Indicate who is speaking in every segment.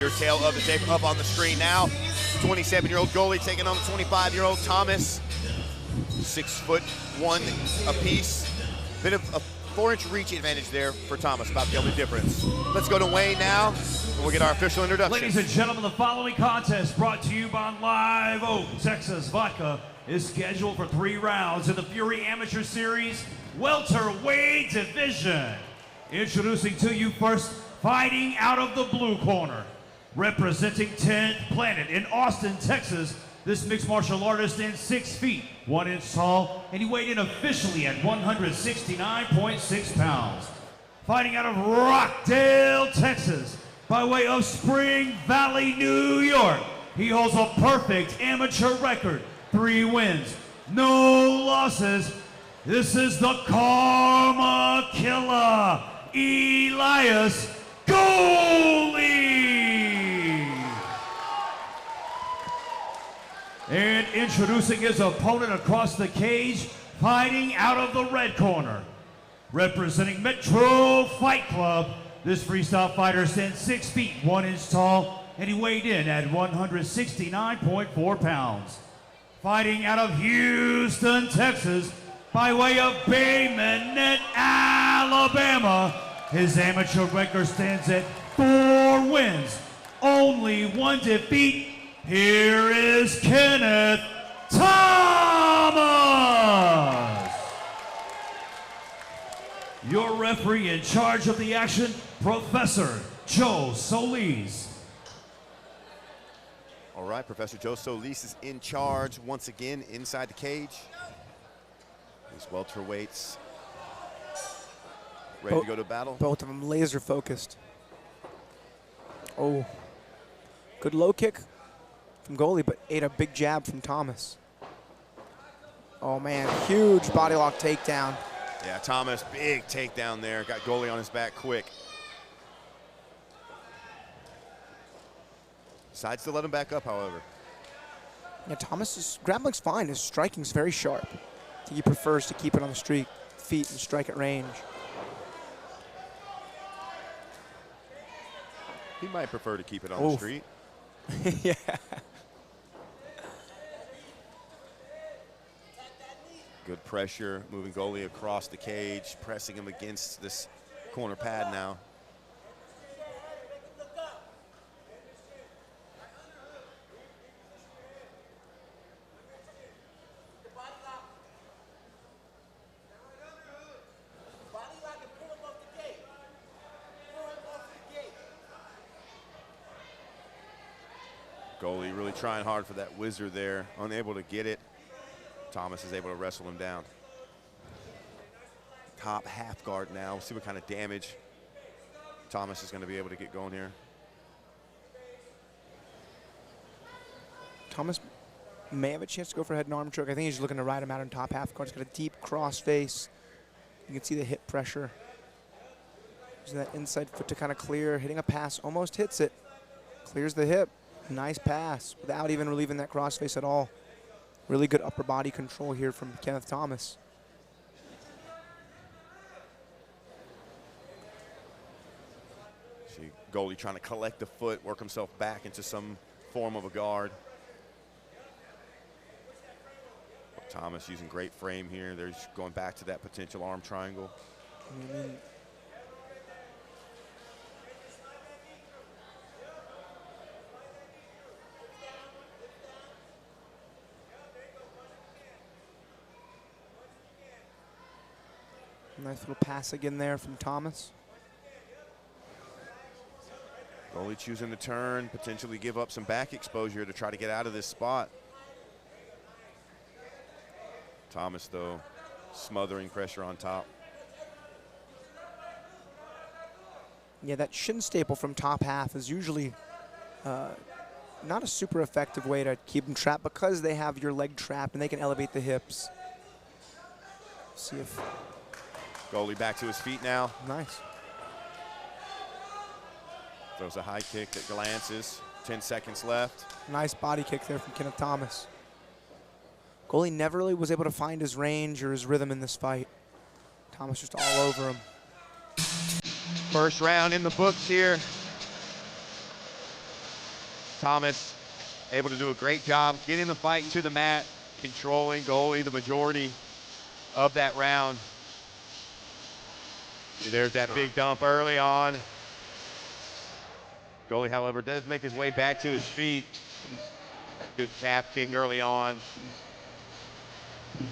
Speaker 1: Your tail of the tape up on the screen now. 27-year-old Goley taking on the 25-year-old Thomas. 6'1" apiece. Bit of a 4-inch reach advantage there for Thomas, about the only difference. Let's go to Wayne now, and we'll get our official introduction.
Speaker 2: Ladies and gentlemen, the following contest brought to you by Live Oak Texas Vodka is scheduled for 3 rounds in the Fury Amateur Series welterweight division. Introducing to you first, fighting out of the blue corner. Representing 10th Planet in Austin, Texas, this mixed martial artist stands 6 feet, 1 inch tall, and he weighed in officially at 169.6 pounds. Fighting out of Rockdale, Texas, by way of Spring Valley, New York, he holds a perfect amateur record, 3 wins, no losses. This is the Karma Killer, Elias Goley. And introducing his opponent across the cage, fighting out of the red corner. Representing Metro Fight Club, this freestyle fighter stands 6 feet, 1 inch tall, and he weighed in at 169.4 pounds. Fighting out of Houston, Texas, by way of Bay Minette, Alabama, his amateur record stands at 4 wins, only 1 defeat. Here is Kenneth Thomas. Your referee in charge of the action, Professor Joe Solis.
Speaker 1: All right, Professor Joe Solis is in charge once again inside the cage. These welterweights ready to go to battle.
Speaker 3: Both of them laser focused. Oh, good low kick from Goley, but ate a big jab from Thomas. Oh man, huge body lock takedown.
Speaker 1: Yeah, Thomas, big takedown there. Got Goley on his back quick. Decides to let him back up, however.
Speaker 3: Yeah, Thomas's grappling's fine. His striking's very sharp. I think he prefers to keep it on the feet and strike at range.
Speaker 1: He might prefer to keep it on the street.
Speaker 3: Yeah.
Speaker 1: Good pressure, moving Goley across the cage, pressing him against this corner pad now. Goley really trying hard for that whizzer there, unable to get it. Thomas is able to wrestle him down. Top half guard now. We'll see what kind of damage Thomas is going to be able to get going here.
Speaker 3: Thomas may have a chance to go for a head and arm choke. I think he's looking to ride him out on top half guard. He's got a deep cross face. You can see the hip pressure. Using that inside foot to kind of clear, hitting a pass, almost hits it. Clears the hip. Nice pass without even relieving that cross face at all. Really good upper body control here from Kenneth Thomas.
Speaker 1: See Goley trying to collect the foot, work himself back into some form of a guard. Thomas using great frame here. They're just going back to that potential arm triangle.
Speaker 3: Nice little pass again there from Thomas.
Speaker 1: Goley choosing to turn, potentially give up some back exposure to try to get out of this spot. Thomas, though, smothering pressure on top.
Speaker 3: Yeah, that shin staple from top half is usually not a super effective way to keep them trapped because they have your leg trapped and they can elevate the hips. See if...
Speaker 1: Goley back to his feet now.
Speaker 3: Nice.
Speaker 1: Throws a high kick that glances. 10 seconds left.
Speaker 3: Nice body kick there from Kenneth Thomas. Goley never really was able to find his range or his rhythm in this fight. Thomas just all over him.
Speaker 1: First round in the books here. Thomas able to do a great job getting the fight to the mat, controlling Goley the majority of that round. There's that big dump early on. Goley, however, does make his way back to his feet. Good calf kick early on.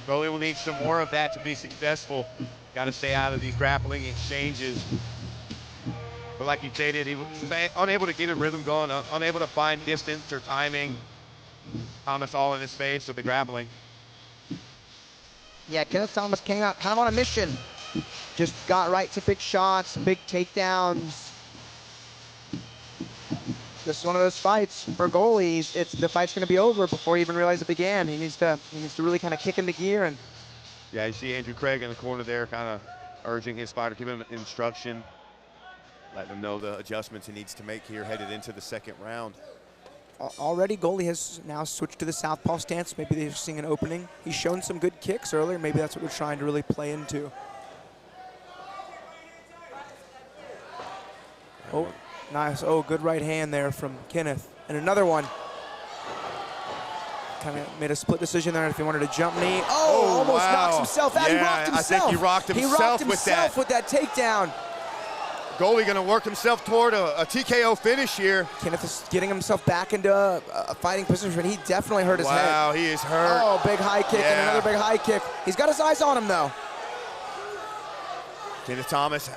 Speaker 1: Goley will need some more of that to be successful. Got to stay out of these grappling exchanges. But like you stated, he was unable to get a rhythm going, unable to find distance or timing. Thomas all in his face with the grappling.
Speaker 4: Yeah, Kenneth Thomas came out kind of on a mission. Just got right to big shots, big takedowns. This is one of those fights for goalies. The fight's going to be over before he even realized it began. He needs to really kind of kick into gear. And
Speaker 1: yeah, you see Andrew Craig in the corner there, kind of urging his fighter, giving him instruction, letting him know the adjustments he needs to make here headed into the second round.
Speaker 3: Already, Goley has now switched to the southpaw stance. Maybe they're seeing an opening. He's shown some good kicks earlier. Maybe that's what we're trying to really play into. Oh, nice. Oh, good right hand there from Kenneth. And another one. Kind of made a split decision there if he wanted to jump knee. Oh, almost knocks himself out.
Speaker 1: Yeah,
Speaker 3: he rocked himself.
Speaker 1: I think he rocked himself
Speaker 3: with that takedown.
Speaker 1: Goley going to work himself toward a TKO finish here.
Speaker 3: Kenneth is getting himself back into a fighting position, but he definitely hurt his head.
Speaker 1: Wow, he is hurt.
Speaker 3: Oh, big high kick and another big high kick. He's got his eyes on him, though.
Speaker 1: Kenneth Thomas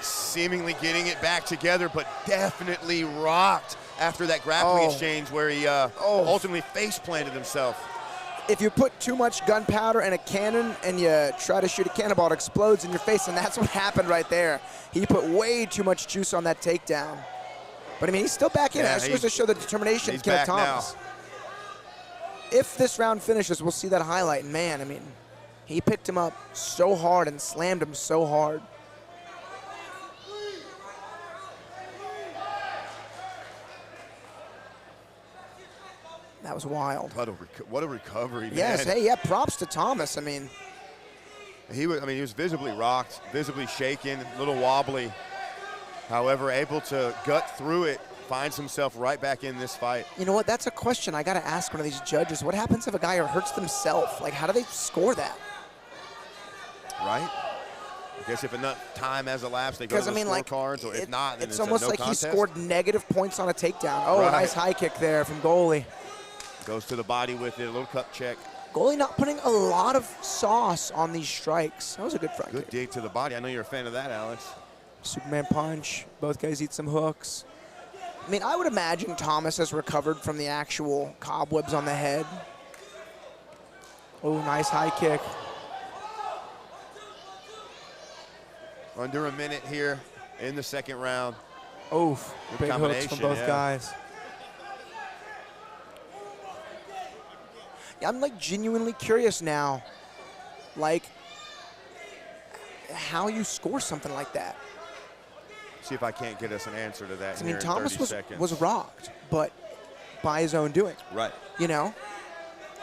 Speaker 1: seemingly getting it back together, but definitely rocked after that grappling exchange where he ultimately face-planted himself.
Speaker 3: If you put too much gunpowder in a cannon and you try to shoot a cannonball, it explodes in your face, and that's what happened right there. He put way too much juice on that takedown. But, I mean, he's still back in it. That's supposed to show the determination of Kenneth Thomas. If this round finishes, we'll see that highlight. And, man, I mean, he picked him up so hard and slammed him so hard. That was wild.
Speaker 1: What a recovery, man.
Speaker 3: Yes, hey, yeah, props to Thomas. I mean,
Speaker 1: he was visibly rocked, visibly shaken, a little wobbly. However, able to gut through it, finds himself right back in this fight.
Speaker 3: You know what? That's a question I got to ask one of these judges. What happens if a guy hurts themselves? Like, how do they score that?
Speaker 1: Right? I guess if enough time has elapsed, they go to the scorecards, or if not, then
Speaker 3: it's almost
Speaker 1: no
Speaker 3: like
Speaker 1: contest.
Speaker 3: He scored negative points on a takedown. Oh, a nice high kick there from Goley.
Speaker 1: Goes to the body with it, a little cup check.
Speaker 3: Goley not putting a lot of sauce on these strikes. That was a good front kick.
Speaker 1: Good dig to the body. I know you're a fan of that, Alex.
Speaker 3: Superman punch. Both guys eat some hooks. I mean, I would imagine Thomas has recovered from the actual cobwebs on the head. Oh, nice high kick.
Speaker 1: Under a minute here in the second round.
Speaker 3: Oh, big hooks from both guys. I'm like genuinely curious now, like how you score something like that.
Speaker 1: See if I can't get us an answer to that.
Speaker 3: I mean, Thomas was rocked, but by his own doing.
Speaker 1: Right.
Speaker 3: You know?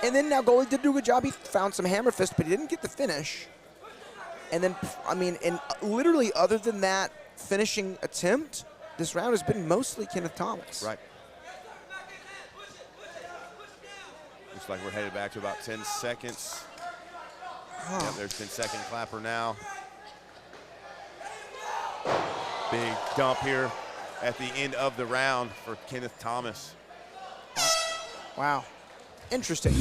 Speaker 3: And then now Goley did do a good job. He found some hammer fist, but he didn't get the finish. And then, I mean, and literally other than that finishing attempt, this round has been mostly Kenneth Thomas.
Speaker 1: Right. Looks like we're headed back to about 10 seconds. Yep, there's 10-second clapper now. Big dump here at the end of the round for Kenneth Thomas.
Speaker 3: Wow. Interesting.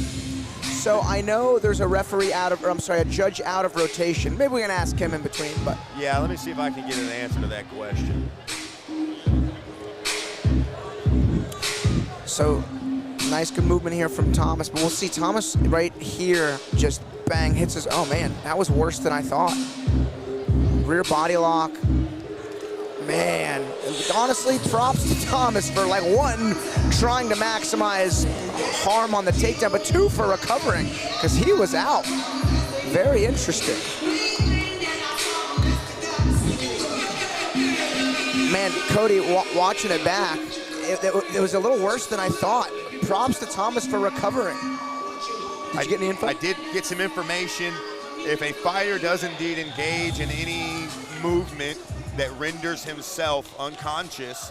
Speaker 3: So I know there's a referee a judge out of rotation. Maybe we can ask him in between, but.
Speaker 1: Yeah, let me see if I can get an answer to that question.
Speaker 3: So, nice good movement here from Thomas, but we'll see Thomas right here just bang, hits his, oh man, that was worse than I thought. Rear body lock. Man, honestly, props to Thomas for like one, trying to maximize harm on the takedown, but two for recovering, because he was out. Very interesting. Man, Cody, watching it back, it was a little worse than I thought. Props to Thomas for recovering. Did you get any info?
Speaker 1: I did get some information. If a fighter does indeed engage in any movement that renders himself unconscious,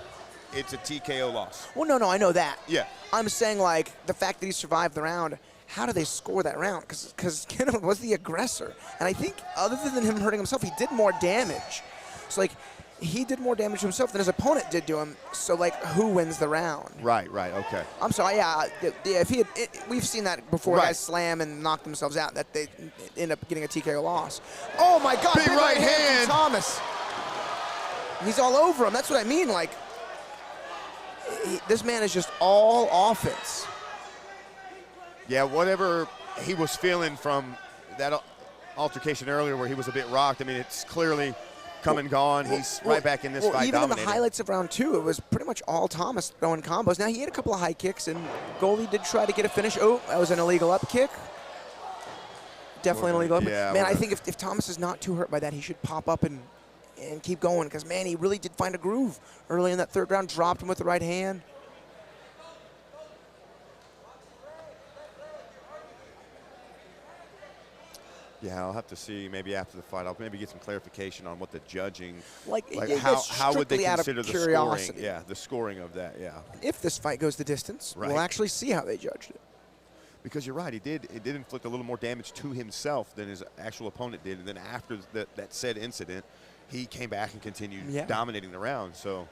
Speaker 5: it's a TKO loss.
Speaker 3: Well, no, I know that.
Speaker 5: Yeah.
Speaker 3: I'm saying, like, the fact that he survived the round, how do they score that round? Because Kenneth was the aggressor. And I think other than him hurting himself, he did more damage. So, like, he did more damage to himself than his opponent did to him. So, like, who wins the round?
Speaker 5: Right, okay.
Speaker 3: I'm sorry, yeah. If he had, we've seen that before.
Speaker 5: Right.
Speaker 3: Guys slam and knock themselves out, that they end up getting a TKO loss. Oh, my God.
Speaker 5: Big right hand
Speaker 3: from Thomas. He's all over him. That's what I mean. Like, this man is just all offense.
Speaker 5: Yeah, whatever he was feeling from that altercation earlier where he was a bit rocked, I mean, it's clearly come and gone. He's right back in this fight,
Speaker 3: even
Speaker 5: dominating.
Speaker 3: in the highlights of round 2, it was pretty much all Thomas throwing combos. Now, he had a couple of high kicks, and Goley did try to get a finish. Oh, that was an illegal up kick. Definitely an illegal up kick.
Speaker 5: Yeah,
Speaker 3: man, I think if Thomas is not too hurt by that, he should pop up and keep going, because, man, he really did find a groove early in that third round, dropped him with the right hand.
Speaker 5: Yeah, I'll have to see maybe after the fight. I'll maybe get some clarification on what the judging,
Speaker 3: that's
Speaker 5: how would they
Speaker 3: strictly out of
Speaker 5: consider the
Speaker 3: curiosity.
Speaker 5: scoring? Yeah, the scoring of that, yeah.
Speaker 3: If this fight goes the distance,
Speaker 5: Right.
Speaker 3: we'll actually see how they judged it.
Speaker 5: Because you're right, it did inflict a little more damage to himself than his actual opponent did. And then after that said incident, he came back and continued dominating the round. So,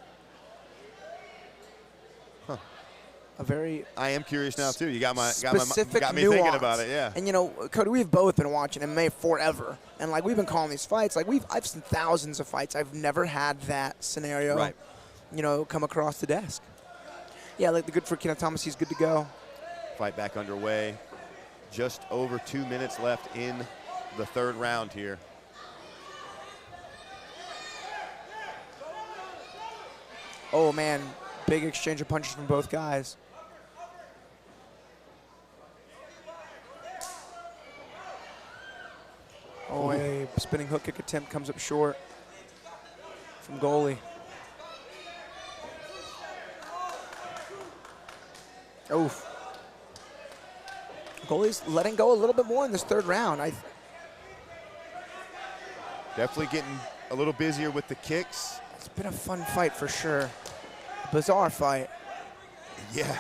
Speaker 5: I am curious now too. You got me thinking about it. Yeah.
Speaker 3: And you know, Cody, we've both been watching MMA forever, and like we've been calling these fights. Like I've seen thousands of fights. I've never had that scenario, you know, come across the desk. Yeah, like the good for Kenneth Thomas. He's good to go.
Speaker 5: Fight back underway. Just over 2 minutes left in the third round here.
Speaker 3: Oh man, big exchange of punches from both guys. Oh, a spinning hook kick attempt comes up short from Goley. Oof. Goley's letting go a little bit more in this third round.
Speaker 5: Definitely getting a little busier with the kicks.
Speaker 3: It's been a fun fight for sure. Bizarre fight.
Speaker 5: Yeah.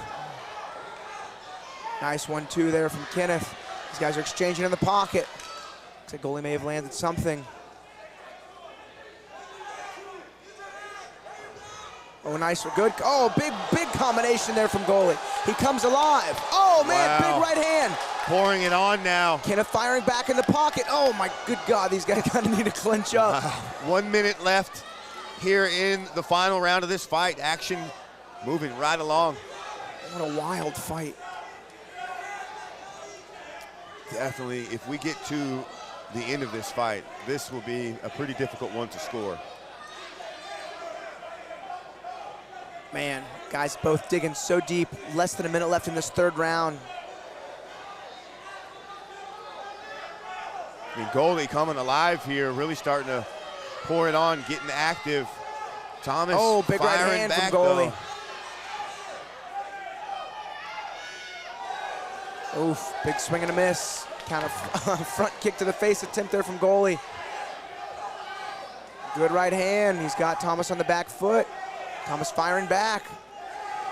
Speaker 3: Nice 1-2 there from Kenneth. These guys are exchanging in the pocket. Looks like Goley may have landed something. Oh, nice, good. Oh, big combination there from Goley. He comes alive. Oh, man, big right hand.
Speaker 5: Pouring it on now.
Speaker 3: Kenneth firing back in the pocket. Oh, my good God, these guys kind of need to clinch up.
Speaker 5: 1 minute left here in the final round of this fight. Action moving right along.
Speaker 3: What a wild fight.
Speaker 5: Definitely, if we get to the end of this fight, this will be a pretty difficult one to score.
Speaker 3: Man, guys both digging so deep. Less than a minute left in this third round.
Speaker 5: I mean, Goley coming alive here, really starting to pour it on, getting active. Thomas
Speaker 3: big right hand
Speaker 5: back
Speaker 3: from Goley.
Speaker 5: Though.
Speaker 3: Oof, big swing and a miss. Kind of front kick to the face attempt there from Goley. Good right hand. He's got Thomas on the back foot. Thomas firing back.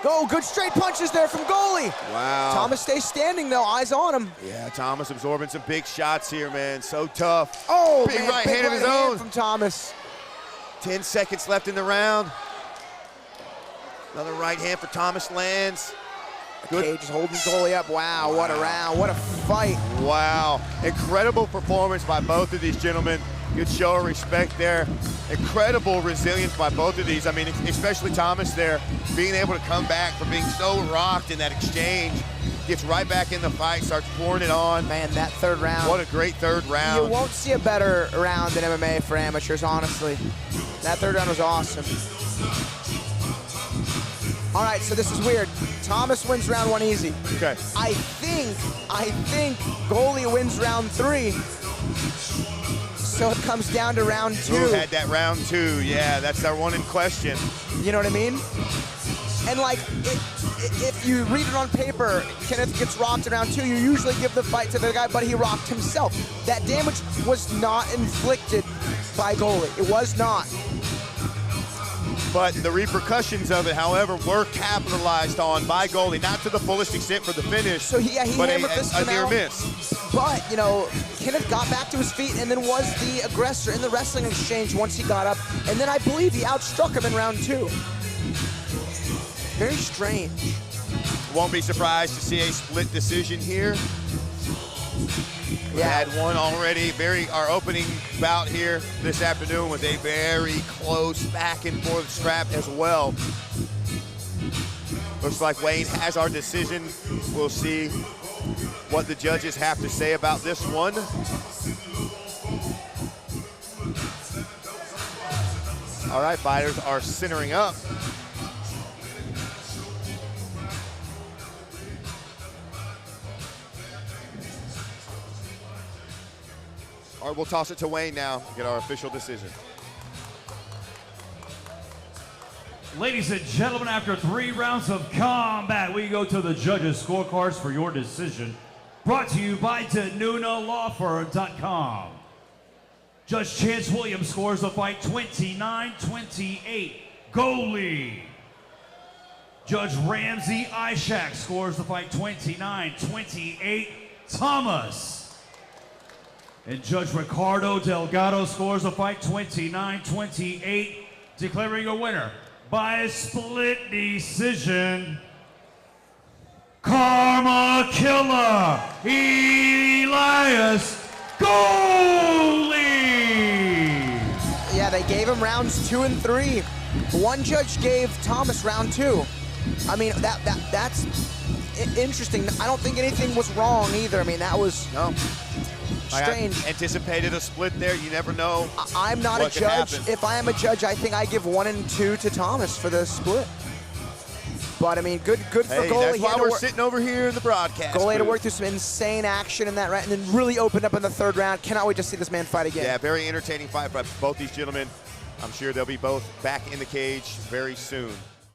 Speaker 3: Go, good straight punches there from Goley.
Speaker 5: Wow.
Speaker 3: Thomas stays standing though, eyes on him.
Speaker 5: Yeah, Thomas absorbing some big shots here, man. So tough.
Speaker 3: Oh,
Speaker 5: big
Speaker 3: man,
Speaker 5: right hand of his own.
Speaker 3: from Thomas.
Speaker 5: 10 seconds left in the round. Another right hand for Thomas lands.
Speaker 3: Good. Cage is holding Goley up. Wow, what a round, what a fight.
Speaker 5: Wow, incredible performance by both of these gentlemen. Good show of respect there. Incredible resilience by both of these. I mean, especially Thomas there, being able to come back from being so rocked in that exchange, gets right back in the fight, starts pouring it on.
Speaker 3: Man, that third round.
Speaker 5: What a great third round.
Speaker 3: You won't see a better round in MMA for amateurs, honestly. That third round was awesome. All right, so this is weird. Thomas wins round 1 easy.
Speaker 5: Okay.
Speaker 3: I think Goley wins round 3. So it comes down to round 2.
Speaker 5: Who had that round 2? Yeah, that's our one in question.
Speaker 3: You know what I mean? And like, if you read it on paper, Kenneth gets rocked in round 2, you usually give the fight to the guy, but he rocked himself. That damage was not inflicted by Goley. It was not.
Speaker 5: But the repercussions of it, however, were capitalized on by Goley, not to the fullest extent for the finish,
Speaker 4: So he
Speaker 5: but
Speaker 4: hammer fisted
Speaker 5: a
Speaker 4: him
Speaker 5: near
Speaker 4: out.
Speaker 5: miss.
Speaker 4: But, you know, Kenneth got back to his feet and then was the aggressor in the wrestling exchange once he got up. And then I believe he outstruck him in round 2. Very strange.
Speaker 5: Won't be surprised to see a split decision here. We had one already. Our opening bout here this afternoon was a very close back and forth scrap as well. Looks like Wayne has our decision. We'll see what the judges have to say about this one. All right, fighters are centering up. All right, we'll toss it to Wayne now to get our official decision.
Speaker 2: Ladies and gentlemen, after 3 rounds of combat, we go to the judges' scorecards for your decision. Brought to you by DeNunaLawFirm.com. Judge Chance Williams scores the fight 29-28, Goley. Judge Ramsey Ishak scores the fight 29-28, Thomas. And Judge Ricardo Delgado scores the fight 29-28, declaring a winner by a split decision, Karma Killer, Elias Goley.
Speaker 4: Yeah, they gave him rounds 2 and 3. One judge gave Thomas round 2. I mean, that's interesting. I don't think anything was wrong either. I mean, that was strange.
Speaker 5: I anticipated a split there. You never know.
Speaker 4: I'm not a judge. If I am a judge, I think I give 1 and 2 to Thomas for the split. But I mean, good for Goley.
Speaker 5: That's why we're sitting over here in the broadcast.
Speaker 4: Goley had to work through some insane action in that round, and then really opened up in the 3rd round. Cannot wait to see this man fight again.
Speaker 5: Yeah, very entertaining fight by both these gentlemen. I'm sure they'll be both back in the cage very soon.